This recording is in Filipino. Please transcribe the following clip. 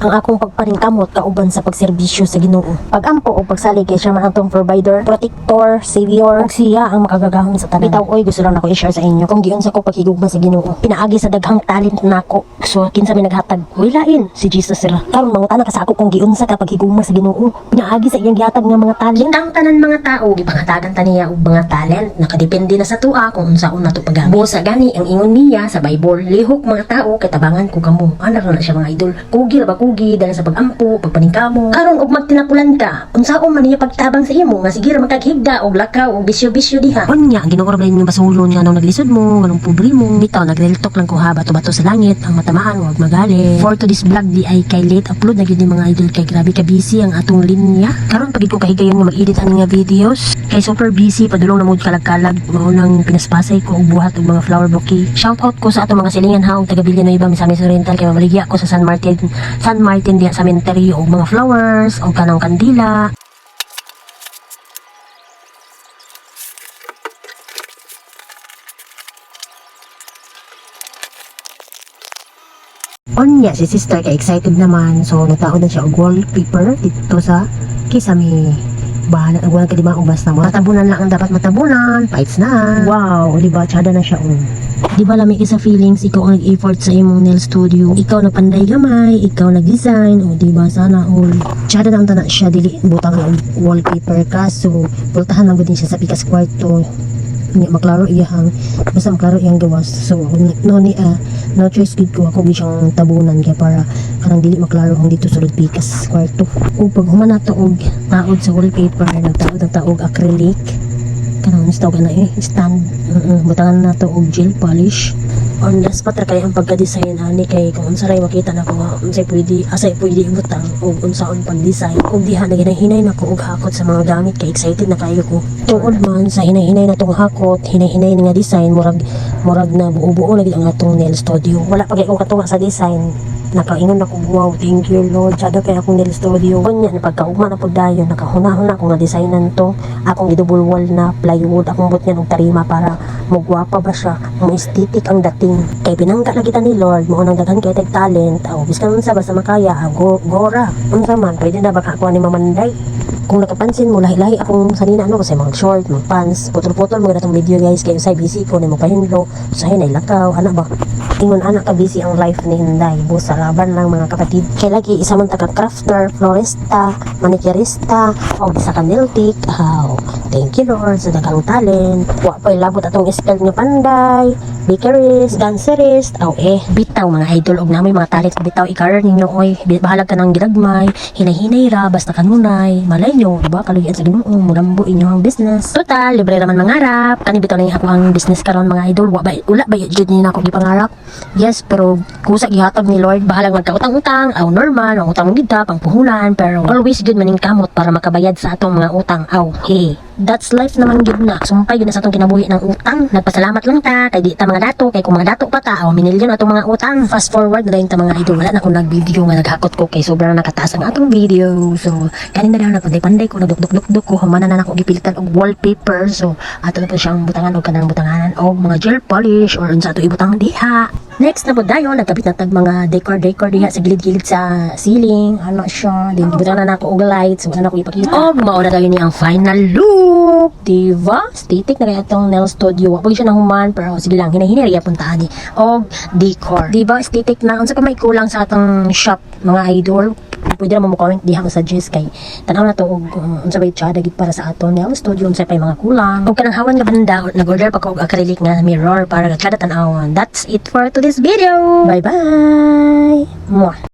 ang akong pagpaningkamot kauban sa pagserbisyo sa Ginoo. Pagampo o pagsalig kay siya man ang tong provider, protector, savior, ug siya ang makagagahon sa tanan. Bitaw oy, gusto lang nako i-share sa inyo kung giun sa ko paghigugma sa Ginoo. Pinaagi sa daghang talent nako. So kinsa may naghatag? Wilain si Jesus sira. Karon mangutana ka sa ako kung giun sa ka paghigugma sa Ginoo. Pinaagi sa iyang gihatag nga mga talent. Ang tanan mga tao gipangatagan ta niya og mga talent. Nakadepende na sa tuwa kung unsaon nato pagamit. Busa gani ang ingon niya sa Bible, lihok mga tao kay tabangan ko kamo. Ana na siya mga idol. Kugi ra ba kugi dala sa pagampo, pagpaningkamo. Karon og magtinapulan ka, unsaon man niya pagtabang sa imo nga sige ra magkaghigda og lakaw og bisyo-bisyo diha. Unya Ginoo ra yung basulon nga nang naglisod mo, nganong pobre mo. Bitaw nagreal-talk lang ko ha, bato-bato sa langit, ang matamaan wag magalit. For to this vlog di ay kay late upload na gyud ni mga idol kay grabe ka busy ang atong linya. Karon pagid ko kahigayon nga mag-edit ani nga videos. Kay super busy padulong na mo kalag-kalag mao nang pinaspasay ko og buhat og mga flower bouquet. Shout out ko sa atong mga silingan ha og taga Villanueva Misamis Oriental kay mabaligya ko sa San Martin diha sa cemetery og mga flowers og kanang kandila. Onya si sister kay excited naman, so nagtaod na siya og wallpaper dito sa kisame. Bahala ang walang kadimaong basta matabunan lang ang dapat matabunan, fights na. Wow, di ba tsada na siya Di ba lami sa feelings, ikaw ang nag-effort sa imong nail studio. Ikaw nagpanday gamay, ikaw nag-design, o di ba sana all. Tsada na ang tanan siya, dili butang ang wallpaper ka, so pultahan lang din siya sa pikas kwarto. Hindi maklaro iyang basta maklaro iyang gawas, so no choice gid ko ako siyang tabunan kaya para kanang dili maklaro ang dito sulod pikas kwarto. O pag human nato og taod sa wallpaper, nagtaod og acrylic kanang tawag na stand, butangan nato og gel polish. On last patra kay ang pagka-design ani kay kung unsa ray makita nako nga unsay pwede ibutang og unsaon pag-design ug diha na hinay nako og hakot sa mga gamit kay excited na kayo ko. Tuod man sa hinay natong hakot, hinay nga design murag na buo-buo lagi ang atong nail studio. Wala pa kay ko katunga sa design. Nakaingon ako, wow, thank you Lord, tsada kay akong nail studio. Kanya, pagkaugma na po dayon, nakahuna-huna ako nga designan to. Akong i-double wall na plywood, akong bot niya ng tarima para magwapa ba siya, mo aesthetic ang dating. Kay pinangga na kita ni Lord, mo nang daghan kay tag talent, biskan unsa basta makaya, gora. Unsa man, pwede na baka ako ni Mamanday. Kung nakapansin mo, lahi-lahi akong sanina kasi mga short, mga pants, putol-putol mga datong video guys, kayo sa busy ko na magpahinlo, sa hinay lakaw, anak ba? Ingon anak ka busy ang life ni Hinday, busa laban lang mga kapatid. Kaya lagi isa man taga crafter, florista, manicurista, o isa ka nail tech, thank you Lord sa daghang talent. Wa pa ilabot atong skill nga panday, bakerist, dancerist, bitaw mga idol og namoy mga talent, bitaw i-career ninyo oy, bahalag ka nang gidagmay, hinay-hinay ra basta kanunay, malay nyo, diba? Kaluyan sa Ginoo, mulambo inyo ang business. Total, libre naman mangarap. Kani bitaw na ako ang business karon mga idol. Wala ba jud ni nako gipangarap? Yes, pero kusa gihatag ni Lord, bahalang magkautang-utang, normal, ang utang gid ta pang puhulan, pero always good maning kamot para makabayad sa atong mga utang. Hey, that's life naman gid na. Sumpay gid na sa atong kinabuhi ng utang. Nagpasalamat lang ta kay di ta mga dato, kay kung mga dato pa ta, minilyon atong mga utang. Fast forward na rin ta mga idol. Wala na akong nag-video nga naghakot ko kay sobrang nakataas ang atong video. So, kanina daw nagpanday-panday ko, nagduk-duk-duk ko, humana na ako gipilitan og wallpaper. So, ato na po siyang butangan og kanang butanganan og mga gel polish or unsa ato ibutang diha. Next na po dayon, nagkabit na tag mga decor diha sa gilid-gilid sa ceiling. Ano siya, din gibutangan na ako og lights, wala na ako ipakita. Og mao na dayon ni ang final look. Diba? Static na kaya itong nail studio. Wapag siya nahuman, pero sige lang, hinay-hinay puntaan ni. Og decor. Diba? Static na. Unsa pa may kulang sa atong shop, mga idol? Pwede naman mo comment diha mo suggest kay tanaw na to og unsa bay tsada gid para sa aton nail studio, unsa pay mga kulang. Og kanang hawan nga banda, nag-order pa ko og acrylic nga mirror para kada tan-awon. That's it for today's video. Bye bye. Mwah.